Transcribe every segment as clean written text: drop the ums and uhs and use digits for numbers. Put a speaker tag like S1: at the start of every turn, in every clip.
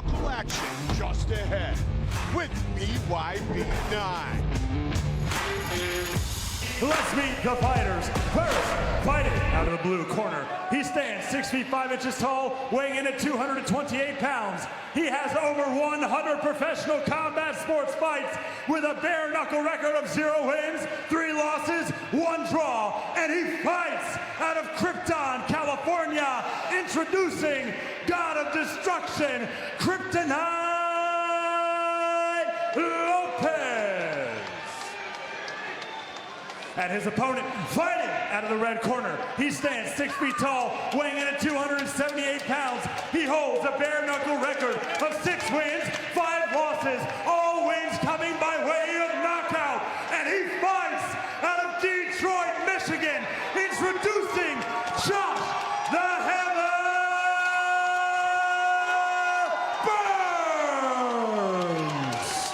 S1: knuckle action just ahead with BYB 9.
S2: Let's meet the fighters. First, fighting out of the blue corner. He stands 6 feet 5 inches tall, weighing in at 228 pounds. He has over 100 professional combat sports fights with a bare knuckle record of 0 wins, 3 losses, 1 draw. And he fights out of Krypton, California. Introducing God of Destruction, Kryptonite LOPEZ. And his opponent, fighting out of the red corner. He stands 6 feet tall, weighing in at 278 pounds. He holds a bare knuckle record of 6 wins, 5 losses, all wins coming by way of knockout. And he fights out of Detroit, Michigan, introducing Josh the Hammer Burns.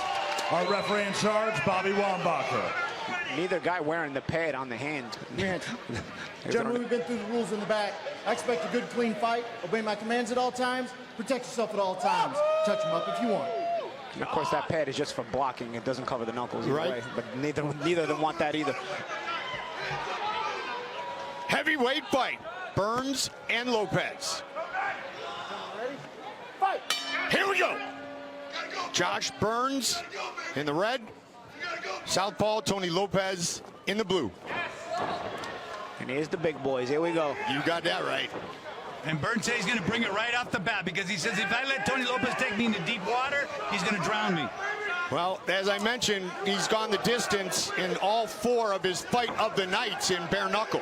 S2: Our referee in charge, Bobby Wambacher.
S3: Neither guy wearing the pad on the hand.
S4: Gentlemen, we've been through the rules in the back. I expect a good, clean fight. Obey my commands at all times. Protect yourself at all times. Touch them up if you want.
S3: And of course, that pad is just for blocking. It doesn't cover the knuckles either way. But neither of them want that either.
S1: Heavyweight fight, Burns and LOPEZ.
S4: Ready? Fight!
S1: Here we go. Josh Burns in the red. Southpaw Tony LOPEZ in the blue.
S3: And here's the big boys. Here we go.
S1: You got that right.
S5: And Burns says he's going to bring it right off the bat because he says if I let Tony LOPEZ take me into deep water, he's going to drown me.
S1: Well, as I mentioned, he's gone the distance in all 4 of his fight of the nights in bare knuckle.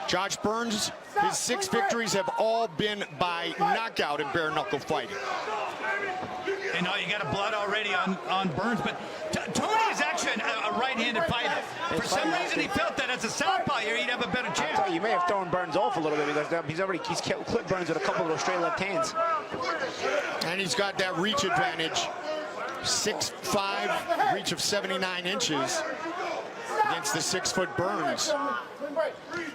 S1: Josh Burns, his 6 victories have all been by knockout in bare knuckle fighting.
S5: And you got a blood already on Burns, but Tony is actually a right-handed fighter. For some reason, he felt that as a southpaw here, he'd have a better chance.
S3: You may have thrown Burns off a little bit because he's clipped Burns with a couple of those straight left hands.
S1: And he's got that reach advantage. 6'5", reach of 79 inches against the 6-foot Burns.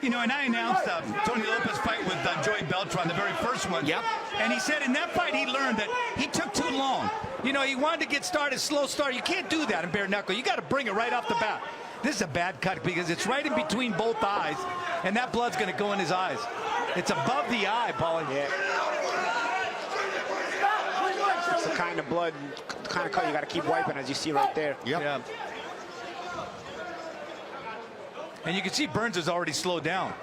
S5: You know, and I announced Tony LOPEZ fight with Joey Beltran, the very first one.
S1: Yep.
S5: And he said in that fight he learned that he took too long. You know, he wanted to get started, slow start. You can't do that in bare knuckle. You got to bring it right off the bat. This is a bad cut because it's right in between both eyes, and that blood's going to go in his eyes. It's above the eye, Paulie.
S3: Yeah. It's the kind of blood, the kind of cut you got to keep wiping, as you see right there.
S1: Yep.
S5: Yeah. And you can see Burns has already slowed down.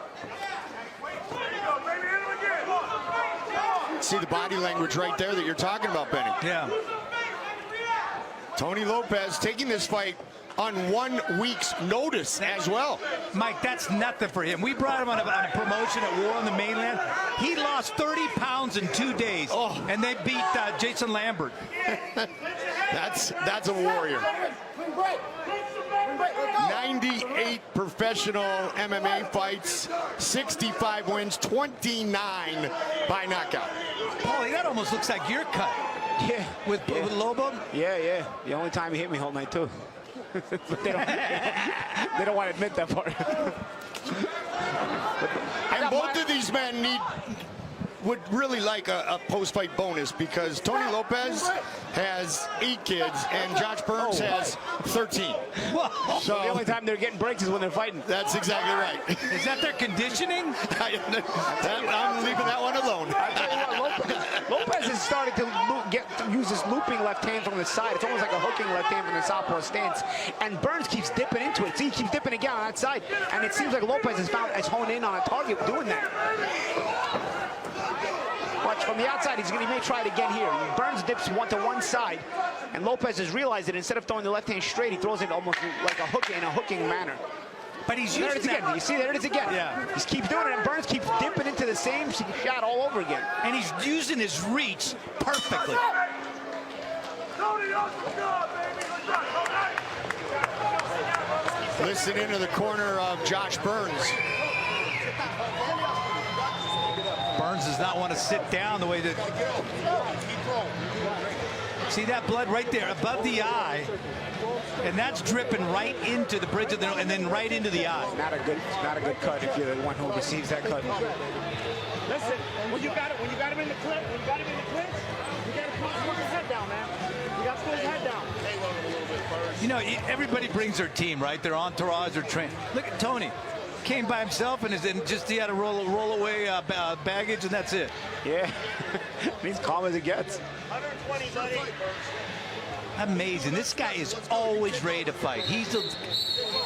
S1: See the body language right there that you're talking about, Benny.
S5: Yeah.
S1: Tony LOPEZ taking this fight on 1 week's notice as well.
S5: Mike, that's nothing for him. We brought him on a promotion at War on the Mainland. He lost 30 pounds in 2 days, and they beat Jason Lambert.
S1: That's a warrior. 98 professional MMA fights, 65 wins, 29 by knockout.
S5: Paulie, that almost looks like your cut.
S3: Yeah.
S5: With Lobo?
S3: Yeah. The only time he hit me whole night, too. But they don't want to admit that part.
S1: And both of these men would really like a post-fight bonus because Tony LOPEZ has 8 kids and Josh Burns has 13.
S3: So the only time they're getting breaks is when they're fighting.
S1: That's exactly right.
S5: Is that their conditioning?
S1: I'm leaving that one alone.
S3: I tell you what, LOPEZ has started to use his looping left hand from the side. It's almost like a hooking left hand from the southpaw stance. And Burns keeps dipping into it. See, he keeps dipping again on that side. And it seems like LOPEZ has honed in on a target doing that. Watch from the outside, he may try it again here. Burns dips to one side, and LOPEZ has realized that instead of throwing the left hand straight, he throws it almost like a hooking manner.
S5: But he's
S3: there
S5: using
S3: it is again. You see, there it is again.
S5: Yeah.
S3: He keeps doing it, and Burns keeps dipping into the same shot all over again.
S5: And he's using his reach perfectly.
S1: Listen into the corner of Josh Burns.
S5: Burns does not want to sit down the way that... See that blood right there above the eye, and that's dripping right into the bridge of the nose and then right into the eye.
S3: It's not a good cut if you're the one who receives that cut.
S6: Listen, when you got him in the clinch, you got to put his head down, man. You got to put his head down.
S5: You know, everybody brings their team, right? Their entourage, their train. Look at Tony. Came by himself and he had to roll away baggage, and that's it.
S3: Yeah, he's calm as it gets.
S6: 120, buddy.
S5: Amazing. This guy is always ready to fight. He's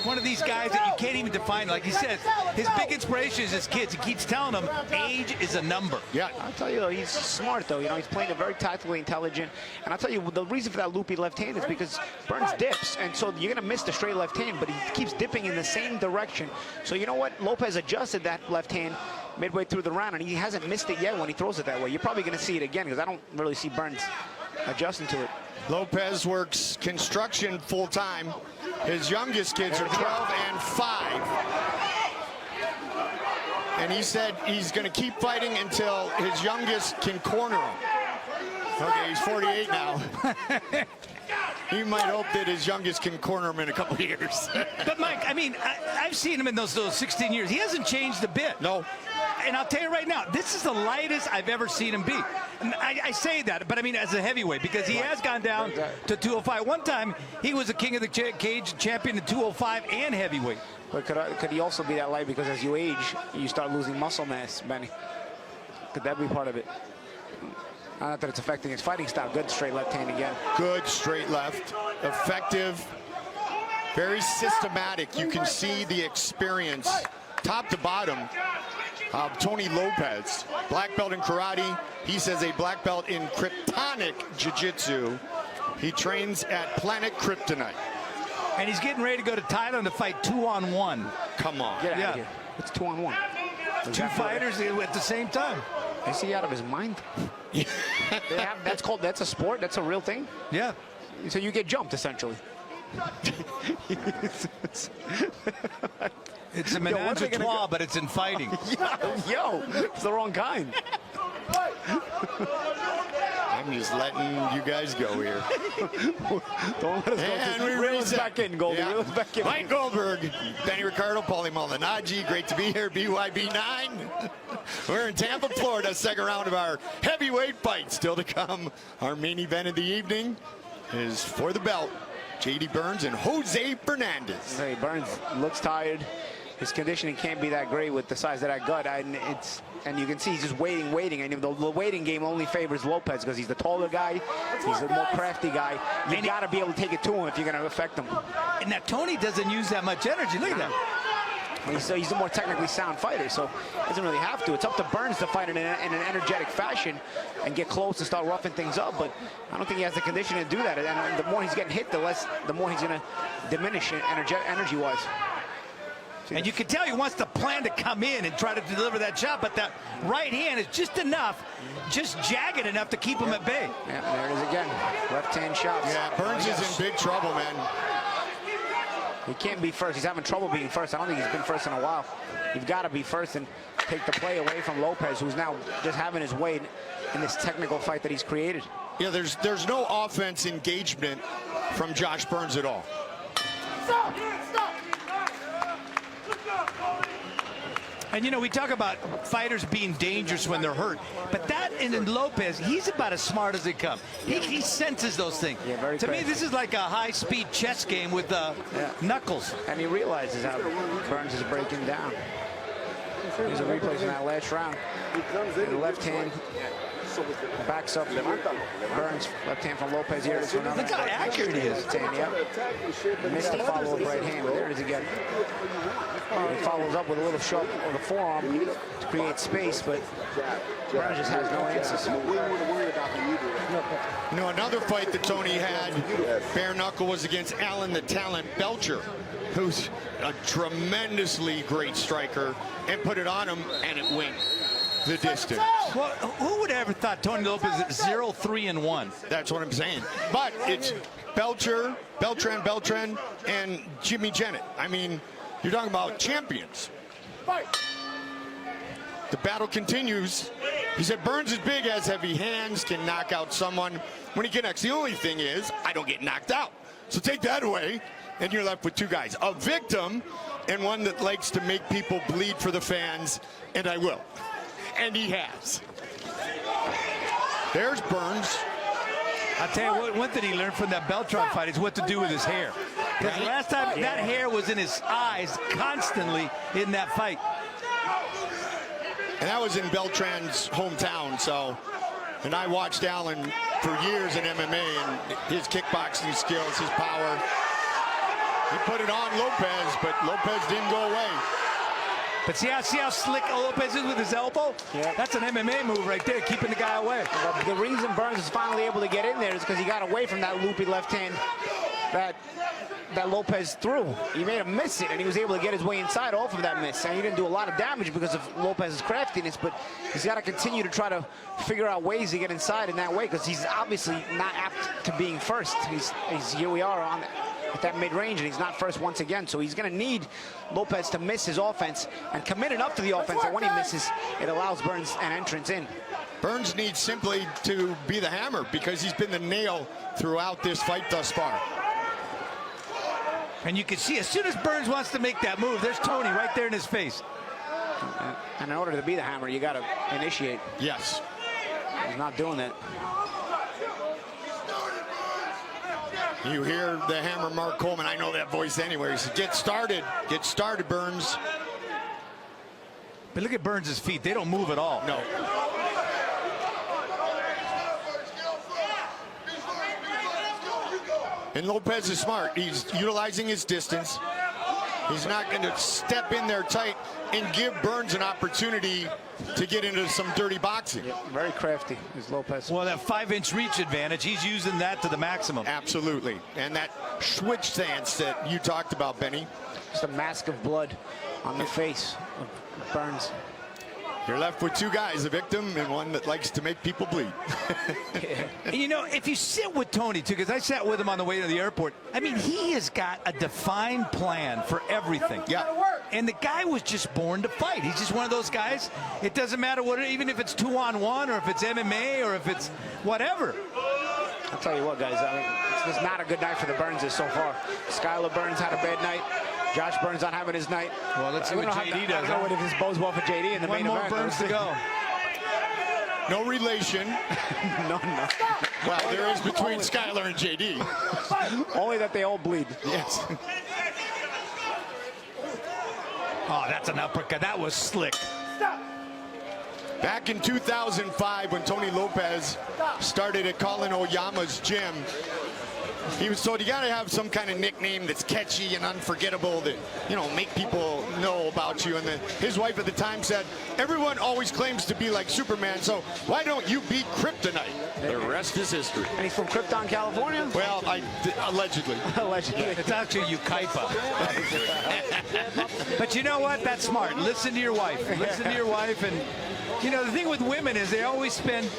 S5: one of these guys that you can't even define. Like he says, his big inspiration is his kids. He keeps telling them age is a number.
S1: Yeah.
S3: I'll tell you, he's smart, though. You know, he's playing it very tactically intelligent. And I'll tell you, the reason for that loopy left hand is because Burns dips. And so you're going to miss the straight left hand, but he keeps dipping in the same direction. So you know what? Lopez adjusted that left hand midway through the round, and he hasn't missed it yet when he throws it that way. You're probably going to see it again because I don't really see Burns adjusting to it.
S1: Lopez works construction full-time. His youngest kids are 12 and 5. And he said he's going to keep fighting until his youngest can corner him. Okay, he's 48 now. He might hope that his youngest can corner him in a couple of years.
S5: But Mike, I mean, I've seen him in those 16 years. He hasn't changed a bit.
S1: No.
S5: And I'll tell you right now, this is the lightest I've ever seen him be. And I say that, but I mean as a heavyweight, because he has gone down to 205. One time, he was a king of the cage champion in 205 and heavyweight.
S3: But could he also be that light because as you age, you start losing muscle mass, Benny? Could that be part of it? Not that it's affecting his fighting style. Good straight left hand again.
S1: Good straight left. Effective. Very systematic. You can see the experience, top to bottom, of Tony Lopez. Black belt in karate. He says a black belt in Kryptonic Jiu-Jitsu. He trains at Planet Kryptonite.
S5: And he's getting ready to go to Thailand to fight 2-on-1.
S1: Come on.
S3: Get out of here. It's 2-on-1.
S5: Two fighters at the same time.
S3: Is he out of his mind? That's a sport? That's a real thing?
S5: Yeah.
S3: So you get jumped, essentially.
S5: It's a menage a trois, but it's in fighting.
S3: Yo, it's the wrong kind.
S1: I'm just letting you guys go here.
S3: Don't let us
S1: and
S3: go.
S1: we
S3: Reel us back in, Goldie.
S1: Yeah.
S3: Reel us back in.
S1: Mike Goldberg, Benny Ricardo, Paulie Malignaggi. Great to be here. BYB 9. We're in Tampa, Florida. Second round of our heavyweight fight. Still to come. Our main event of the evening is for the belt. J.D. Burns and Jose Fernandez.
S3: Hey, Burns looks tired. His conditioning can't be that great with the size of that gut. And you can see he's just waiting. And the waiting game only favors Lopez because he's the taller guy. He's a more crafty guy. You got to be able to take it to him if you're going to affect him.
S5: And now Tony doesn't use that much energy. Look at that.
S3: He's a more technically sound fighter, so he doesn't really have to. It's up to Burns to fight in an energetic fashion and get close and start roughing things up. But I don't think he has the conditioning to do that. And the more he's getting hit, the more he's going to diminish energy-wise.
S5: And you can tell he wants the plan to come in and try to deliver that shot, but that right hand is just enough, just jagged enough to keep him at bay.
S3: Yeah, there it is again. Left hand shots.
S1: Yeah, Burns is in big trouble, man.
S3: He can't be first. He's having trouble being first. I don't think he's been first in a while. You've got to be first and take the play away from Lopez, who's now just having his way in this technical fight that he's created.
S1: Yeah, there's no offense engagement from Josh Burns at all.
S6: Stop!
S5: And, you know, we talk about fighters being dangerous when they're hurt. But that, and in Lopez, he's about as smart as they come. He senses those things.
S3: Yeah, very
S5: to
S3: crafty.
S5: me, this is like a high-speed chess game with Knuckles.
S3: And he realizes how Burns is breaking down. Here's a replay from that last round. The left hand backs up Burns. Left hand from Lopez here.
S5: Look how accurate he is.
S3: Missed the follow-up right hand, but there it is again. He follows up with a little shove on the forearm to create space, but Burns just has no answers.
S1: You know, another fight that Tony had, Bareknuckle, was against Alan the Talent Belcher, who's a tremendously great striker, and put it on him, and it went the distance.
S5: Well, who would have ever thought Tony Lopez at 0-3-1?
S1: That's what I'm saying. But it's Beltran, and Jimmy Jennett. I mean, you're talking about champions. The battle continues. He said Burns is big, has heavy hands, can knock out someone when he connects. The only thing is, I don't get knocked out. So take that away, and you're left with two guys. A victim and one that likes to make people bleed for the fans, and I will. And he has. There's Burns.
S5: I'll tell you what, one thing he learned from that Beltran fight is what to do with his hair. Because last time, that hair was in his eyes constantly in that fight.
S1: And that was in Beltran's hometown, so. And I watched Allen for years in MMA, and his kickboxing skills, his power. He put it on Lopez, but Lopez didn't go away.
S5: But see how slick Lopez is with his elbow?
S3: Yeah.
S5: That's an MMA move right there, keeping the guy away.
S3: But the reason Burns is finally able to get in there is because he got away from that loopy left hand that Lopez threw. He made him miss it, and he was able to get his way inside off of that miss. And he didn't do a lot of damage because of Lopez's craftiness, but he's got to continue to try to figure out ways to get inside in that way, because he's obviously not apt to being first. He's here we are on at that mid-range, and he's not first once again. So he's going to need Lopez to miss his offense and commit enough to the offense that when he misses, it allows Burns an entrance in.
S1: Burns needs simply to be the hammer, because he's been the nail throughout this fight thus far.
S5: And you can see as soon as Burns wants to make that move, there's Tony right there in his face.
S3: And in order to be the hammer, you got to initiate.
S1: Yes.
S3: He's not doing that.
S1: You hear the hammer, Mark Coleman. I know that voice anywhere. He said, get started, Burns.
S5: But look at Burns' feet. They don't move at all.
S1: No. And Lopez is smart. He's utilizing his distance. He's not going to step in there tight and give Burns an opportunity to get into some dirty boxing.
S3: Yep, very crafty is Lopez.
S5: Well, that 5-inch reach advantage, he's using that to the maximum.
S1: Absolutely. And that switch stance that you talked about, Benny.
S3: Just a mask of blood on the face of Burns.
S1: You're left with two guys, a victim and one that likes to make people bleed.
S5: And you know, if you sit with Tony, too, because I sat with him on the way to the airport, I mean, he has got a defined plan for everything.
S1: Yeah.
S5: And the guy was just born to fight. He's just one of those guys. It doesn't matter what, even if it's 2-on-1 or if it's MMA or if it's whatever.
S3: I'll tell you what, guys, I mean, it's just not a good night for the Burnses so far. Skylar Burns had a bad night. Josh Burns not having his night. Well, let's see what JD does. I don't know what if this bodes well for JD in the main event.
S5: One more Burns to go.
S1: No relation.
S3: No.
S1: Well, there is between Skylar and JD.
S3: Only that they all bleed.
S1: Yes.
S5: Oh, that's an uppercut. That was slick.
S1: Back in 2005, when Tony Lopez started at Colin Oyama's gym, he was told you got to have some kind of nickname that's catchy and unforgettable that, you know, make people know about you. And his wife at the time said, everyone always claims to be like Superman, so why don't you beat Kryptonite? The rest is history.
S3: And he's from Krypton, California?
S1: Well, allegedly.
S3: Allegedly.
S5: It's actually Ukaipa. But you know what? That's smart. Listen to your wife. Listen to your wife. And, you know, the thing with women is they always spend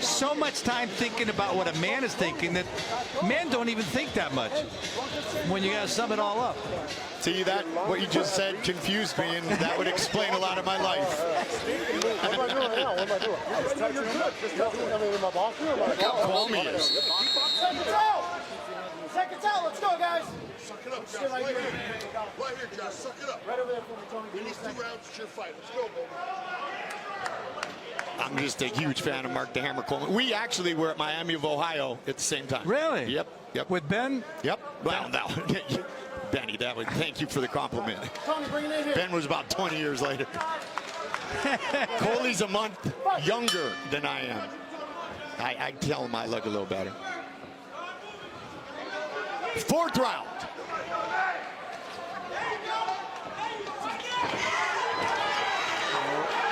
S5: so much time thinking about what a man is thinking that men don't even think that much when you got to sum it all up.
S1: See, that what you just said confused me, and that would explain a lot of my life.
S6: What am I doing now? What am I doing? You're good. Just tell me, I mean, am I boxing or am I
S1: Look how calm he is.
S4: Seconds out! Seconds out, let's go, guys!
S7: Suck it up, Josh. Right here. Right here, Josh. Suck it up.
S4: Right over there for me, Tony.
S7: We need 2 rounds. It's your fight. Let's go, baby.
S1: I'm just a huge fan of Mark the Hammer Coleman. We actually were at Miami of Ohio at the same time.
S5: Really?
S1: Yep.
S5: With Ben?
S1: Yep. Well, no. Benny, thank you for the compliment.
S4: Tony, bring it in here.
S1: Ben was about 20 years later. Coley's a month younger than I am. I tell him I look a little better. 4th round.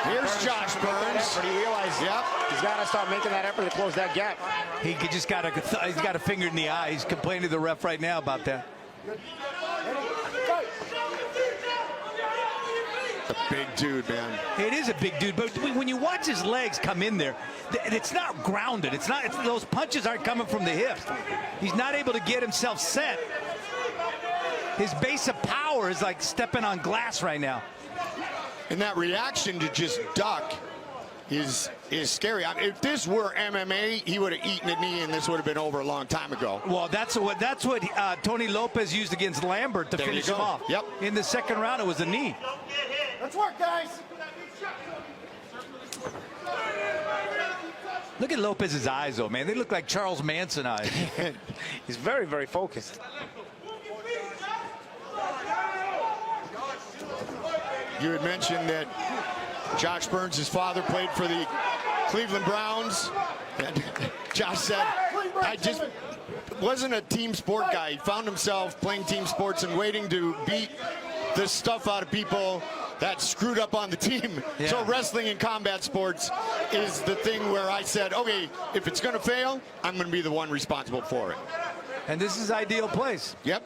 S1: Here's Josh Burns.
S3: But he realized he's got to start making that effort to close that gap.
S5: He just got a finger in the eye. He's complaining to the ref right now about that.
S1: A big dude, man.
S5: It is a big dude, but when you watch his legs come in there, it's not grounded. It's those punches aren't coming from the hips. He's not able to get himself set. His base of power is like stepping on glass right now.
S1: And that reaction to just duck is scary. I mean, if this were MMA, he would have eaten a knee, and this would have been over a long time ago.
S5: Well, that's what Tony Lopez used against Lambert to finish him off.
S1: Yep.
S5: In the second round, it was a knee.
S4: Let's work, guys.
S5: Look at Lopez's eyes, though, man. They look like Charles Manson eyes.
S3: He's very, very focused.
S1: You had mentioned that Josh Burns, his father, played for the Cleveland Browns. And Josh said, I just wasn't a team sport guy. He found himself playing team sports and waiting to beat the stuff out of people that screwed up on the team.
S5: Yeah.
S1: So wrestling and combat sports is the thing where I said, okay, if it's going to fail, I'm going to be the one responsible for it.
S5: And this is ideal place.
S1: Yep.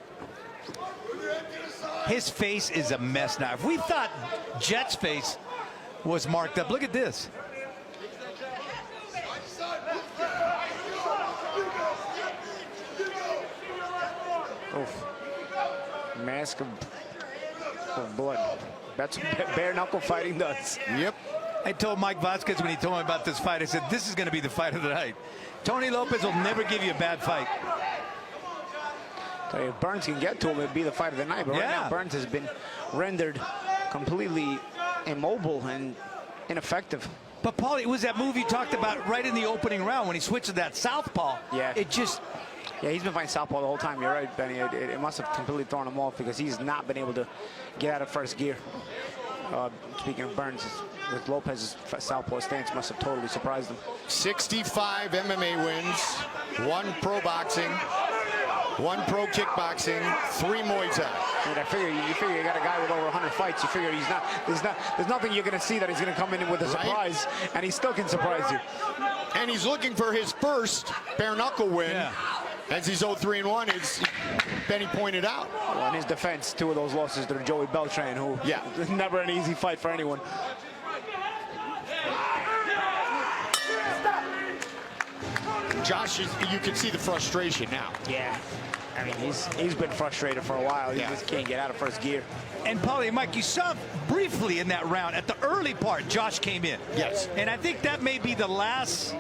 S5: His face is a mess now. If we thought Jet's face was marked up, look at this.
S3: Oof. Mask of blood. That's what bare knuckle fighting does.
S1: Yep.
S5: I told Mike Vasquez when he told me about this fight, I said, this is going to be the fight of the night. Tony Lopez will never give you a bad fight.
S3: So if Burns can get to him, it'd be the fight of the night. But right now, Burns has been rendered completely immobile and ineffective.
S5: But, Paul, it was that move you talked about right in the opening round when he switched to that southpaw.
S3: Yeah.
S5: It just...
S3: Yeah, he's been fighting southpaw the whole time. You're right, Benny. It must have completely thrown him off because he's not been able to get out of first gear. Speaking of Burns, with Lopez's southpaw stance must have totally surprised him.
S1: 65 MMA wins, 1 pro boxing, 1 pro kickboxing, 3 Muay Thai.
S3: And I figure you got a guy with over 100 fights. You figure there's nothing you're going to see that he's going to come in with a surprise, and he still can surprise you.
S1: And he's looking for his first bare knuckle win.
S5: Yeah.
S1: As he's 0-3-1, as Benny pointed out.
S3: Well, in his defense, 2 of those losses to Joey Beltran, who never an easy fight for anyone.
S1: Josh, you can see the frustration now.
S3: Yeah. I mean, he's been frustrated for a while. He just can't get out of first gear.
S5: And, Paulie, Mike, you saw briefly in that round, at the early part, Josh came in.
S1: Yes.
S5: And I think that may be the last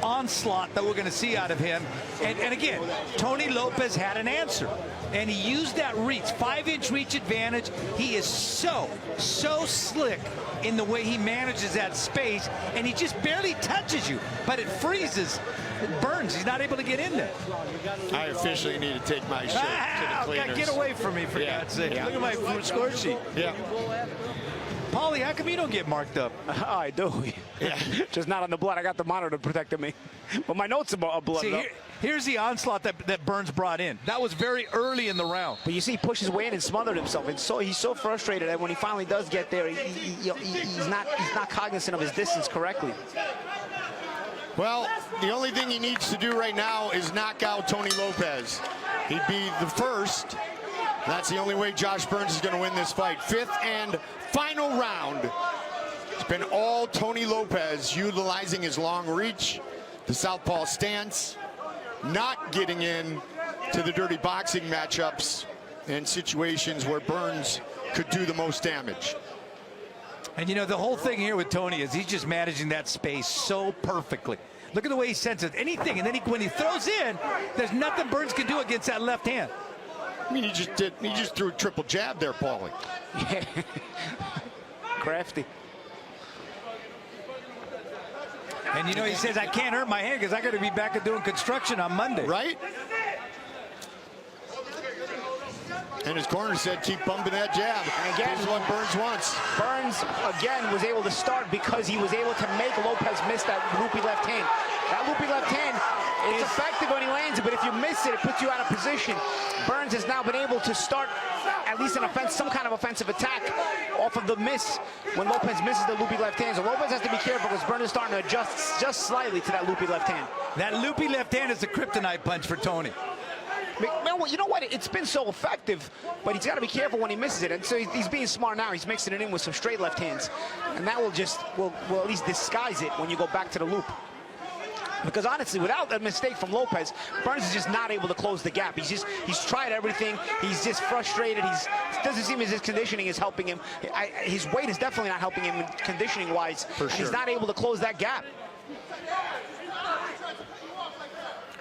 S5: onslaught that we're going to see out of him. And again, Tony Lopez had an answer, and he used that reach, 5-inch reach advantage. He is so slick in the way he manages that space, and he just barely touches you, but it freezes Burns. He's not able to get in there.
S1: I officially need to take my shirt to the cleaners.
S5: Get away from me, for God's sake. Look at my score sheet.
S1: Yeah.
S5: Paulie, how come you don't get marked up?
S3: I do.
S1: Yeah.
S3: Just not on the blood. I got the monitor protecting me. But my notes are blood.
S5: See, here's the onslaught that Burns brought in. That was very early in the round.
S3: But you see, he pushed his way in and smothered himself. And so he's so frustrated that when he finally does get there, he's not cognizant of his distance correctly.
S1: Well, the only thing he needs to do right now is knock out Tony Lopez. He'd be the first. That's the only way Josh Burns is going to win this fight. 5th and final round. It's been all Tony Lopez, utilizing his long reach, the southpaw stance, not getting in to the dirty boxing matchups and situations where Burns could do the most damage.
S5: And you know, the whole thing here with Tony is he's just managing that space so perfectly. Look at the way he senses anything, and then when he throws in, there's nothing Burns can do against that left hand.
S1: I mean, he just threw a triple jab there, Paulie.
S3: Yeah. Crafty.
S5: And you know, he says, I can't hurt my hand because I got to be back and doing construction on Monday.
S1: Right? And his corner said, keep bumping that jab.
S3: And again,
S1: this is what Burns wants.
S3: Burns, again, was able to start because he was able to make Lopez miss that loopy left hand. That loopy left hand is effective when he lands it, but if you miss it, it puts you out of position. Burns has now been able to start at least some kind of offensive attack off of the miss when Lopez misses the loopy left hand. So Lopez has to be careful because Burns is starting to adjust just slightly to that loopy left hand.
S5: That loopy left hand is the kryptonite punch for Tony.
S3: You know what? It's been so effective, but he's got to be careful when he misses it. And so he's being smart now. He's mixing it in with some straight left hands. And that will at least disguise it when you go back to the loop. Because honestly, without a mistake from Lopez, Burns is just not able to close the gap. He's tried everything. He's just frustrated. It doesn't seem as his conditioning is helping him. His weight is definitely not helping him conditioning-wise.
S1: For sure.
S3: He's not able to close that gap.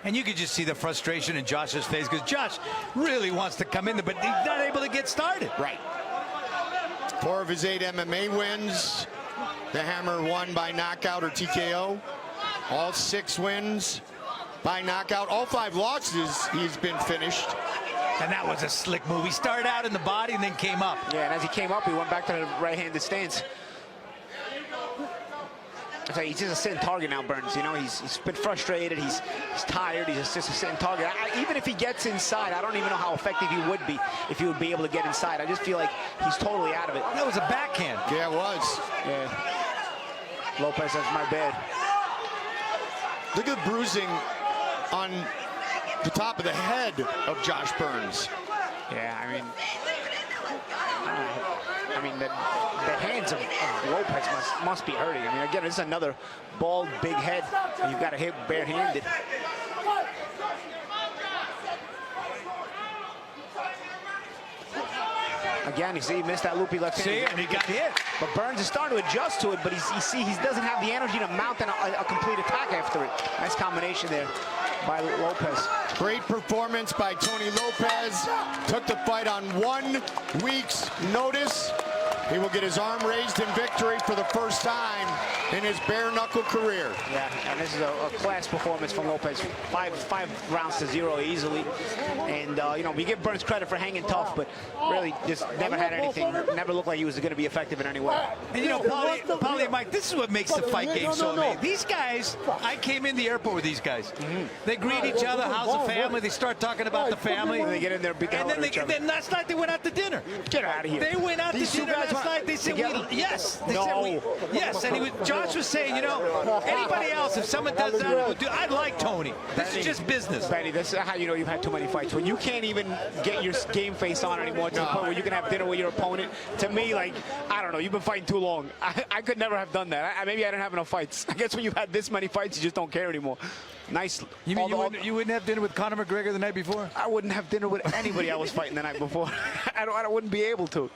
S5: And you could just see the frustration in Josh's face, because Josh really wants to come in there, but he's not able to get started.
S3: Right.
S1: 4 of his 8 MMA wins. The Hammer won by knockout or TKO. All 6 wins by knockout. All 5 losses, he's been finished.
S5: And that was a slick move. He started out in the body and then came up.
S3: Yeah, and as he came up, he went back to the right-handed stance. So he's just a sitting target now, Burns. You know, he's been frustrated. He's tired. He's just a sitting target. Even if he gets inside, I don't even know how effective he would be if he would be able to get inside. I just feel like he's totally out of it.
S5: That was a backhand.
S1: Yeah, it was.
S3: Yeah. Lopez, that's my bad.
S1: Look at the bruising on the top of the head of Josh Burns.
S3: Yeah, I mean, the hands of Lopez must be hurting. I mean, again, this is another bald, big head. And you've got to hit barehanded. Again, you see, he missed that loopy left hand.
S5: See, and he got hit.
S3: But Burns is starting to adjust to it, but he doesn't have the energy to mount a complete attack after it. Nice combination there by Lopez.
S1: Great performance by Tony Lopez. Took the fight on 1 week's notice. He will get his arm raised in victory for the first time in his bare-knuckle career.
S3: Yeah, and this is a class performance from Lopez. 5 rounds to 0 easily. And, you know, we give Burns credit for hanging tough, but really just never had anything, never looked like he was going to be effective in any way.
S5: And, you know, Paulie and Mike, this is what makes the fight game so amazing. These guys, I came in the airport with these guys. They greet each other, how's the family? They start talking about the family.
S3: And they get in there and beat the hell out of each other.
S5: Then last night they went out to dinner.
S3: Get out of here.
S5: They went out to dinner last night. They said, yes. They said, yes. And Josh was saying, you know, anybody else, if someone does that, I'd like Tony. This is just business.
S3: Benny, this is how you know you've had too many fights. When you can't even get your game face on anymore to the point where you can have dinner with your opponent. To me, like, I don't know, you've been fighting too long. I could never have done that. Maybe I didn't have enough fights. I guess when you've had this many fights, you just don't care anymore. Nice.
S5: You mean you wouldn't have dinner with Conor McGregor the night before?
S3: I wouldn't have dinner with anybody I was fighting the night before. I wouldn't be able to.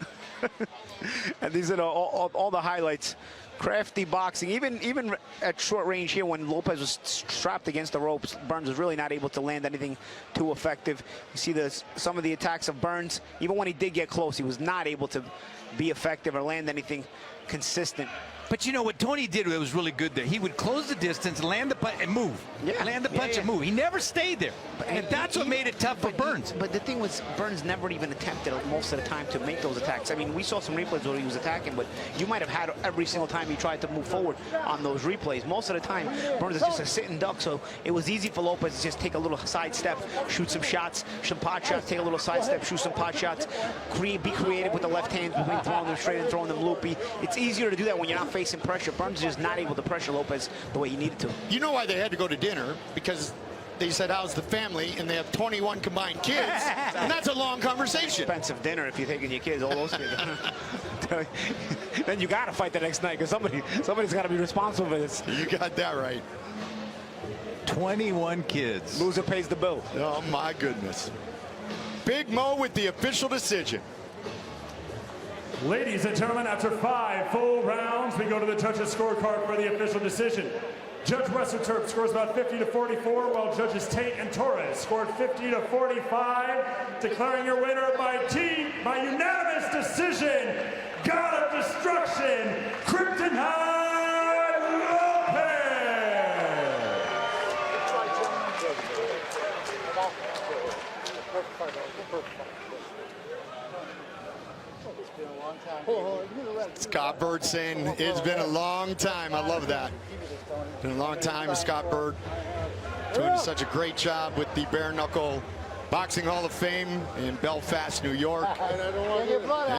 S3: And these are all the highlights. Crafty boxing, even at short range here when Lopez was strapped against the ropes, Burns was really not able to land anything too effective. You see some of the attacks of Burns, even when he did get close, he was not able to be effective or land anything consistent.
S5: But you know what Tony did that was really good there? He would close the distance, land the punch, and move.
S3: Yeah.
S5: Land the punch and move. He never stayed there. And that's what made it tough for Burns.
S3: But the thing was, Burns never even attempted most of the time to make those attacks. I mean, we saw some replays where he was attacking, but you might have had every single time he tried to move forward on those replays. Most of the time, Burns is just a sit and duck, so it was easy for Lopez to just take a little side step, shoot some shots, some pot shots, take a little side step, shoot some pot shots, be creative with the left hands between throwing them straight and throwing them loopy. It's easier to do that when you're not facing pressure. Burns is just not able to pressure Lopez the way he needed to.
S1: You know why they had to go to dinner? Because they said, how's the family? And they have 21 combined kids. And that's a long conversation.
S3: Expensive dinner if you're taking your kids, all those kids. Then you got to fight the next night because somebody's got to be responsible for this.
S1: You got that right.
S5: 21 kids.
S3: Loser pays the bill.
S1: Oh, my goodness. Big Mo with the official decision.
S2: Ladies and gentlemen, after 5 full rounds, we go to the judges' scorecard for the official decision. Judge Westerterp scores about 50-44, while judges Tate and Torres scored 50-45, declaring your winner by unanimous decision, God of Destruction, Kryptonite Lopez!
S1: Scott Bird saying it's been a long time. I love that. Been a long time. Scott Bird doing such a great job with the Bare Knuckle Boxing Hall of Fame in Belfast, New York.